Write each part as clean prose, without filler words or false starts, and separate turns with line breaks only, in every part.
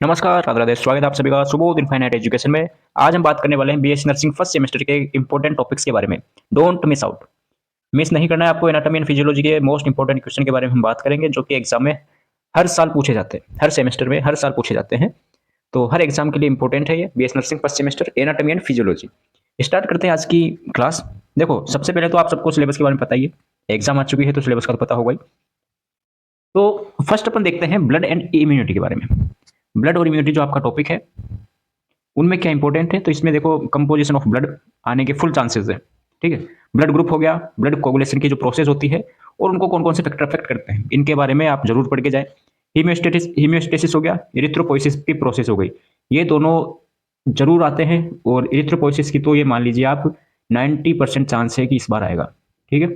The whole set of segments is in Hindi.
नमस्कार, राधे राधे। स्वागत है आप सभी का सुबोध इनफाइनाइट एजुकेशन में। आज हम बात करने वाले हैं बीएससी नर्सिंग फर्स्ट सेमेस्टर के इंपॉर्टेंट टॉपिक्स के बारे में। Don't miss out. मिस नहीं करना है आपको। एनाटॉमी एंड फिजियोलॉजी के मोस्ट इंपॉर्टेंट क्वेश्चन के बारे में हम बात करेंगे, जो कि एग्जाम में हर साल पूछे जाते हैं, हर सेमेस्टर में हर साल पूछे जाते हैं। तो हर एग्जाम के लिए इंपॉर्टेंट है ये BS nursing first semester anatomy and physiology. Start करते हैं आज की क्लास। देखो, सबसे पहले तो आप सबको सिलेबस के बारे में पता ही है। एग्जाम आ चुकी है तो सिलेबस का तो पता होगा ही। तो फर्स्ट अपन देखते हैं ब्लड एंड इम्यूनिटी के बारे में। ब्लड और इम्यूनिटी जो आपका टॉपिक है, उनमें क्या इंपॉर्टेंट है, तो इसमें देखो कंपोजिशन ऑफ ब्लड आने के फुल चांसेस है। ठीक है, ब्लड ग्रुप हो गया, ब्लड कोगुलेशन की जो प्रोसेस होती है और उनको कौन कौन से फैक्टर अफेक्ट करते हैं, इनके बारे में आप जरूर पढ़ के जाए। हीमियोस्टेसिस हो गया, इरिथ्रोपोइसिस की प्रोसेस हो गई, ये दोनों जरूर आते हैं। और इरिथ्रोपोइसिस की तो ये मान लीजिए आप 90% चांस है कि इस बार आएगा। ठीक है,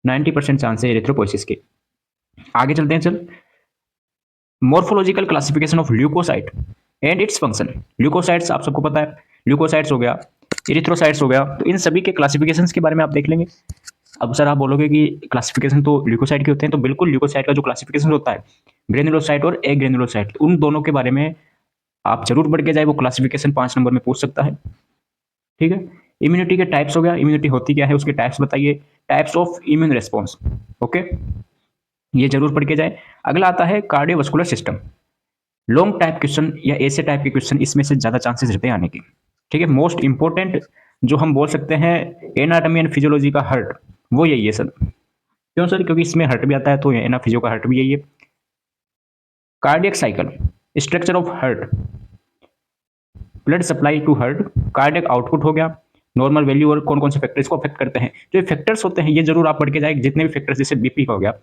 90% चांस है इरिथ्रोपोइसिस के। आगे चलते हैं। चल, morphological classification of leucocyte and its function. Leucocytes आप सबको पता है, ल्यूकोसाइट्स हो गया, इरिथ्रोसाइट्स हो गया, तो इन सभी के क्लासिफिकेशंस के बारे में आप देख लेंगे। अब सर आप बोलोगे कि क्लासिफिकेशन तो ल्यूकोसाइट के होते हैं, तो बिल्कुल ल्यूकोसाइट का जो क्लासिफिकेशन होता है, ग्रेनुलोसाइट और एग्रेनुलोसाइट, उन दोनों के बारे में आप जरूर बढ़ के जाए। वो क्लासिफिकेशन 5 नंबर में पूछ सकता है। ठीक है, इम्यूनिटी के टाइप्स हो गया, इम्यूनिटी होती क्या है, उसके टाइप्स बताइए, types of immune response. Okay, ये जरूर पढ़ के जाए। अगला आता है cardiovascular system. Long type question या ऐसे टाइप के क्वेश्चन, इसमें से ज्यादा चांसेस रहते हैं आने के। ठीक है, मोस्ट इंपॉर्टेंट जो हम बोल सकते हैं एनाटॉमी एंड फिजियोलॉजी का हर्ट, वो यही है सर। क्यों सर? क्योंकि इसमें हर्ट भी आता है, तो एना फिजियो का हर्ट भी यही है। Cardiac cycle, structure of heart, blood supply to heart, cardiac output हो गया, नॉर्मल वैल्यू और कौन कौन से फैक्टर इसको अफेक्ट करते हैं। जो फैक्टर्स होते हैं ये जरूर आप पढ़ के जाए। जितने भी फैक्टर्स, जैसे बीपी का हो गया,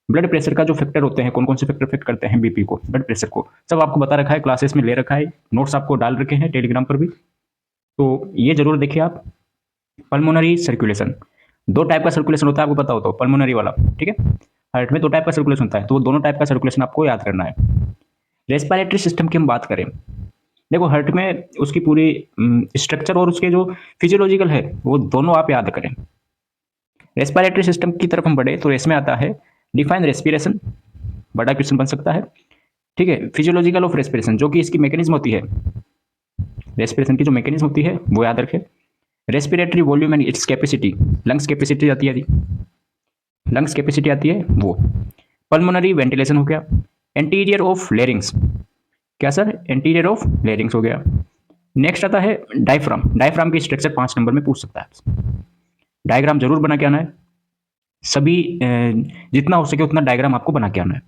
ब्लड प्रेशर का जो फैक्टर होते हैं, कौन कौन से फैक्टर अफेक्ट करते हैं बीपी को, ब्लड प्रेशर को, सब आपको बता रखा है, क्लासेस में ले रखा है, नोट्स आपको डाल रखे हैं टेलीग्राम पर भी, तो ये जरूर देखिए आप। पल्मोनरी सर्कुलेशन, दो टाइप का सर्कुलेशन होता है, आपको पता हो तो, पल्मोनरी वाला। ठीक है, हार्ट में दो टाइप का सर्कुलेशन होता है, तो वो दोनों टाइप का सर्कुलेशन आपको याद करना है। रेस्पिरेटरी सिस्टम की हम बात करें, देखो हार्ट में उसकी पूरी स्ट्रक्चर और उसके जो फिजियोलॉजिकल है, वो दोनों आप याद करें। रेस्पिरेटरी सिस्टम की तरफ हम बढ़े तो इसमें आता है डिफाइन रेस्पिरेशन, बड़ा क्वेश्चन बन सकता है। ठीक है, फिजियोलॉजिकल ऑफ रेस्पिरेशन, जो कि इसकी मैकेनिज्म होती है, रेस्पिरेशन की जो मैकेनिज्म होती है वो याद रखें। Respiratory volume and its capacity, lungs capacity आती है, लंग्स कैपेसिटी आती है वो। पल्मोनरी वेंटिलेशन हो गया। एंटीरियर ऑफ लेरिंग्स, क्या सर? एंटीरियर ऑफ लेरिंग्स हो गया। नेक्स्ट आता है डायफ्राम। डायफ्राम की स्ट्रक्चर 5 नंबर में पूछ सकता है। डायग्राम जरूर बना के आना है, सभी जितना हो सके उतना डायग्राम आपको बना के आना है।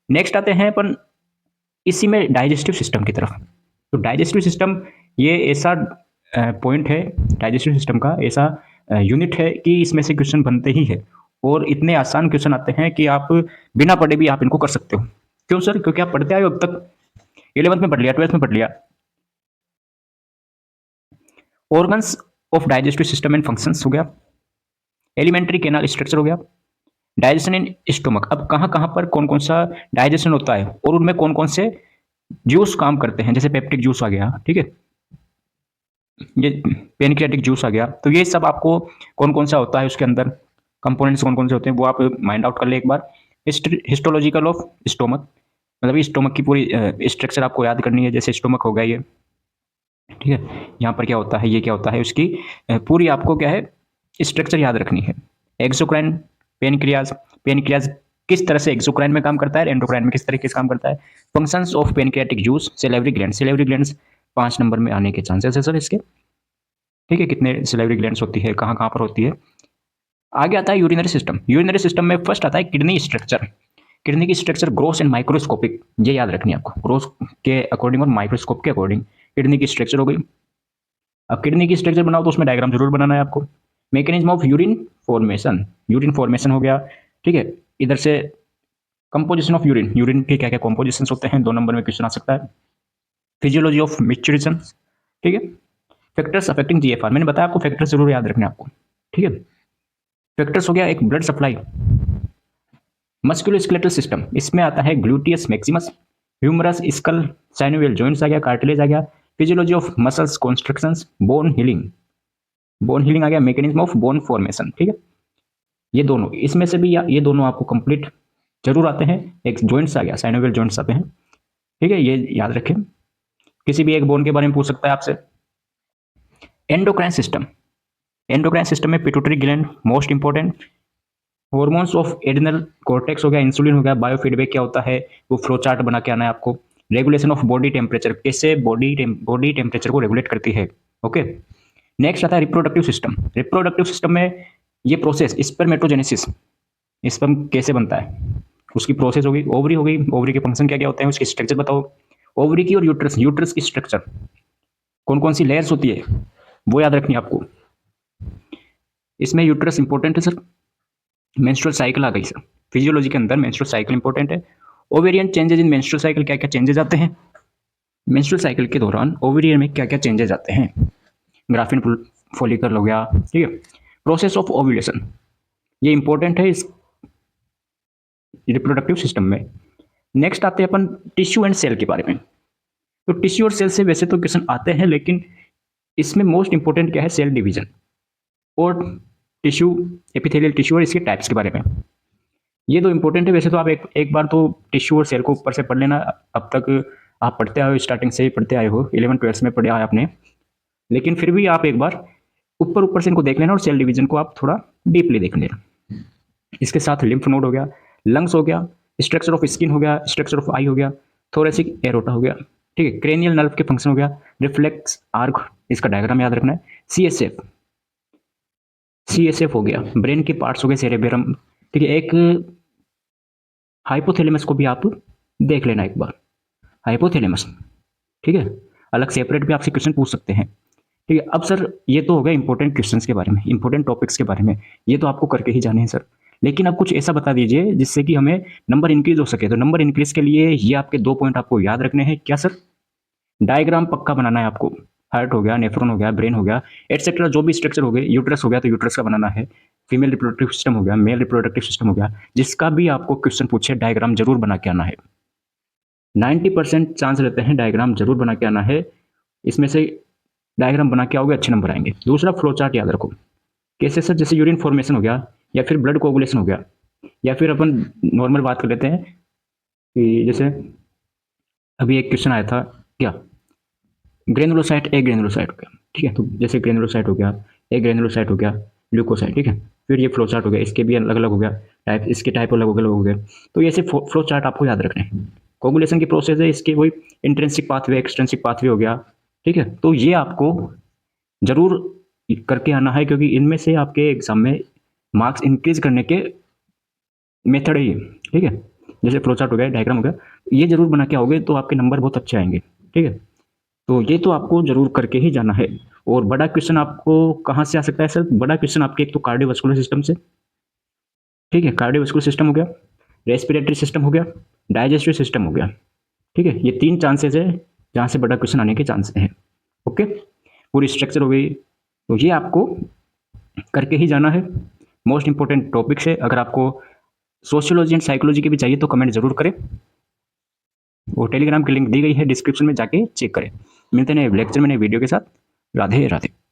नेक्स्ट आते हैं अपन इसी में डाइजेस्टिव सिस्टम की तरफ। तो डाइजेस्टिव सिस्टम ये ऐसा पॉइंट है, डाइजेस्टिव सिस्टम का ऐसा यूनिट है कि इसमें से क्वेश्चन बनते ही है, और इतने आसान क्वेश्चन आते हैं कि आप बिना पढ़े भी आप इनको कर सकते हो। क्यों सर? क्योंकि आप पढ़ते आए हो अब तक, 11th में पढ़ लिया, 12th में पढ़ लिया। Organs of digestive system and functions हो गया। एलिमेंट्री कैनाल स्ट्रक्चर हो गया। डाइजेशन इन स्टोमक, अब कहाँ कहाँ पर कौन कौन सा डाइजेशन होता है और उनमें कौन कौन से जूस काम करते हैं, जैसे पेप्टिक जूस आ गया, ठीक है, ये पेनक्रियाटिक जूस आ गया। तो ये सब आपको कौन कौन सा होता है, उसके अंदर कंपोनेंट्स कौन कौन से होते हैं, वो आप माइंड आउट कर ले एक बार। हिस्टोलॉजिकल ऑफ स्टोमक, मतलब ये स्टोमक की पूरी स्ट्रक्चर आपको याद करनी है, जैसे स्टोमक हो गया ये, ठीक है, यहाँ पर क्या होता है, ये क्या होता है, उसकी पूरी आपको क्या है स्ट्रक्चर याद रखनी है। एक्सोक्राइन, पेनक्रियाज, पेनक्रियाज किस तरह से एक्सोक्राइन में काम करता है, एंडोक्राइन में किस तरीके से काम करता है। Functions of pancreatic juice, salivary gland, salivary glands 5 number में आने के चांसेस है सर इसके। ठीक है, कितने सेलेवरी ग्लैंड्स होती है, कहाँ कहाँ पर होती है। आगे आता है यूरिनरी सिस्टम। यूरिनरी सिस्टम में फर्स्ट आता है किडनी स्ट्रक्चर। किडनी की स्ट्रक्चर ग्रोस एंड माइक्रोस्कोपिक, ये याद रखनी है आपको, ग्रोस के अकॉर्डिंग और माइक्रोस्कोप के अकॉर्डिंग किडनी की स्ट्रक्चर हो गई। अब किडनी की स्ट्रक्चर बनाओ तो उसमें डायग्राम जरूर बनाना है आपको। Mechanism of urine formation, urine formation हो गया, ठीक है। इधर से कंपोजिशन ऑफ यूरिन, यूरिन के क्या क्या कॉम्पोजिशन होते हैं, 2 नंबर में क्वेश्चन आ सकता है। फिजियोलॉजी ऑफ मिक्सचरेशन, ठीक है। फैक्टर्स अफेक्टिंग जीएफआर, मैंने बताया आपको फैक्टर्स जरूर याद रखने आपको, ठीक है। फैक्टर्स हो गया एक ब्लड सप्लाई। मस्कुलोस्केलेटल सिस्टम, इसमें आता है gluteus maximus, humerus, skull, synovial joints आ गया, कार्टिलेज आ गया। Physiology of muscles constructions, bone healing, bone healing आ गया। मैकेनिज्म ऑफ बोन फॉर्मेशन, ठीक है। ये दोनों, इसमें से भी ये दोनों आपको कंप्लीट जरूर आते हैं। एक जॉइंट्स आ गया, साइनोवियल जॉइंट्स आते हैं, ठीक है, ये याद रखें। किसी भी एक बोन के बारे में पूछ सकता है आपसे। एंडोक्राइन सिस्टम, एंडोक्राइन सिस्टम में pituitary gland most important, hormones of adrenal cortex हो गया, इंसुलिन हो गया, बायोफीडबैक क्या होता है वो फ्लो चार्ट बना के आना है आपको। रेगुलेशन ऑफ बॉडी टेम्परेचर, कैसे बॉडी टेम्परेचर को रेगुलेट करती है। ओके, नेक्स्ट आता है रिप्रोडक्टिव सिस्टम। रिप्रोडक्टिव सिस्टम में ये प्रोसेस स्पर्मेटोजेनेसिस, स्पर्म कैसे बनता है उसकी प्रोसेस होगी। ओवरी होगी, ओवरी के फंक्शन क्या क्या होते हैं उसकी स्ट्रक्चर बताओ। ओवरी की और यूट्रस, यूट्रस की स्ट्रक्चर कौन कौन सी लेयर्स होती है वो याद रखनी है आपको। इसमें यूट्रस इंपॉर्टेंट है सर, मेंस्ट्रुअल साइकिल आ गई सर, फिजियोलॉजी के अंदर मेंस्ट्रुअल साइकिल इंपॉर्टेंट है। Ovarian changes in menstrual cycle, क्या क्या चेंजेस आते हैं मेंस्ट्रुअल साइकिल के दौरान, ओवेरियन में क्या क्या चेंजेस आते हैं। ग्राफिन फॉलिकल हो गया, ठीक है। प्रोसेस ऑफ ओव्यूलेशन, ये इंपॉर्टेंट है इस रिप्रोडक्टिव सिस्टम में। नेक्स्ट आते हैं अपन टिश्यू एंड सेल के बारे में। तो टिश्यू और सेल से वैसे तो क्वेश्चन आते हैं, लेकिन इसमें मोस्ट इंपॉर्टेंट क्या है, सेल डिवीजन और टिश्यू, एपिथेलियल टिश्यू और इसके टाइप्स के बारे में। ये तो इंपॉर्टेंट है। वैसे तो आप एक बार तो टिश्यू और सेल को ऊपर से पढ़ लेना, अब तक आप पढ़ते आए हो, स्टार्टिंग से ही पढ़ते आए हो, 11th-12th में पढ़ा है आपने, लेकिन फिर भी आप एक बार ऊपर ऊपर से इनको देख लेना और सेल डिवीजन को आप थोड़ा डीपली देख लेना। इसके साथ लिम्फ नोड हो गया, लंग्स हो गया, स्ट्रक्चर ऑफ स्किन हो गया, स्ट्रक्चर ऑफ आई हो गया, थोरेसिक एरोटा हो गया, ठीक है, क्रेनियल नर्व के फंक्शन हो गया, रिफ्लेक्स आर्क, इसका डायग्राम याद रखना है, सीएसएफ, सीएसएफ हो गया, ब्रेन के पार्ट्स हो गए, सेरेबेरम, ठीक है। एक हाइपोथैलेमस को भी आप देख लेना एक बार, हाइपोथैलेमस, ठीक है, अलग सेपरेट भी आपसे क्वेश्चन पूछ सकते हैं, ठीक है। अब सर ये तो हो गया इंपॉर्टेंट क्वेश्चंस के बारे में, इंपॉर्टेंट टॉपिक्स के बारे में, ये तो आपको करके ही जाने हैं सर। लेकिन अब कुछ ऐसा बता दीजिए जिससे कि हमें नंबर इंक्रीज हो सके। तो नंबर इंक्रीज के लिए ये आपके 2 पॉइंट आपको याद रखने हैं। क्या सर? डायग्राम पक्का बनाना है आपको। हार्ट हो गया, नेफ्रॉन हो गया, ब्रेन हो गया, एटसेट्रा जो भी स्ट्रक्चर हो गए, यूट्रस हो गया तो यूट्रस का बनाना है, फीमेल रिप्रोडक्टिव सिस्टम हो गया, मेल रिप्रोडक्टिव सिस्टम हो गया, जिसका भी आपको क्वेश्चन पूछे डायग्राम जरूर बना के आना है। 90% चांस रहते हैं डायग्राम जरूर बना के आना है। इसमें से डायग्राम बना के आओगे अच्छे नंबर आएंगे। दूसरा फ्लो चार्ट याद रखो। कैसे सर? जैसे यूरिन फॉर्मेशन हो गया, या फिर ब्लड कोगुलेशन हो गया, या फिर अपन नॉर्मल बात कर लेते हैं कि जैसे अभी एक क्वेश्चन आया था, क्या ग्रेनुलोसाइट, ए ग्रेनुलोसाइट हो गया, ठीक है। तो जैसे ग्रेनुलोसाइट हो गया, ए ग्रेनुलोसाइट हो गया, ल्यूकोसाइट, ठीक है। फिर ये फ्लो चार्ट हो गया, इसके भी अलग अलग हो गया टाइप, इसके टाइप अलग अलग हो गए। तो ऐसे फ्लो चार्ट आपको याद रखने हैं। कोगुलेशन की प्रोसेस है, इसके वही इंट्रिंसिक पाथवे, एक्सट्रिंसिक पाथवे हो गया, ठीक है। तो ये आपको जरूर करके आना है, क्योंकि इनमें से आपके एग्जाम में मार्क्स इंक्रीज करने के मेथड है ये, ठीक है। जैसे फ्लो चार्ट हो गया, डायग्राम हो गया, ये जरूर बना के आओगे तो आपके नंबर बहुत अच्छे आएंगे, ठीक है। तो ये तो आपको जरूर करके ही जाना है। और बड़ा क्वेश्चन आपको कहाँ से आ सकता है सर? बड़ा क्वेश्चन आपके एक तो कार्डियोवास्कुलर सिस्टम से, ठीक है, कार्डियोवास्कुलर सिस्टम हो गया, रेस्पिरेटरी सिस्टम हो गया, डाइजेस्टिव सिस्टम हो गया, ठीक है। ये 3 चांसेस है जहाँ से बड़ा क्वेश्चन आने के चांस है। ओके, पूरी स्ट्रक्चर हो गई। तो ये आपको करके ही जाना है। मोस्ट इंपॉर्टेंट टॉपिक्स है। अगर आपको सोशियोलॉजी एंड साइकोलॉजी के भी चाहिए तो कमेंट जरूर करें। वो टेलीग्राम की लिंक दी गई है डिस्क्रिप्शन में, जाके चेक करें। मिलते हैं लेक्चर में नए वीडियो के साथ। राधे राधे।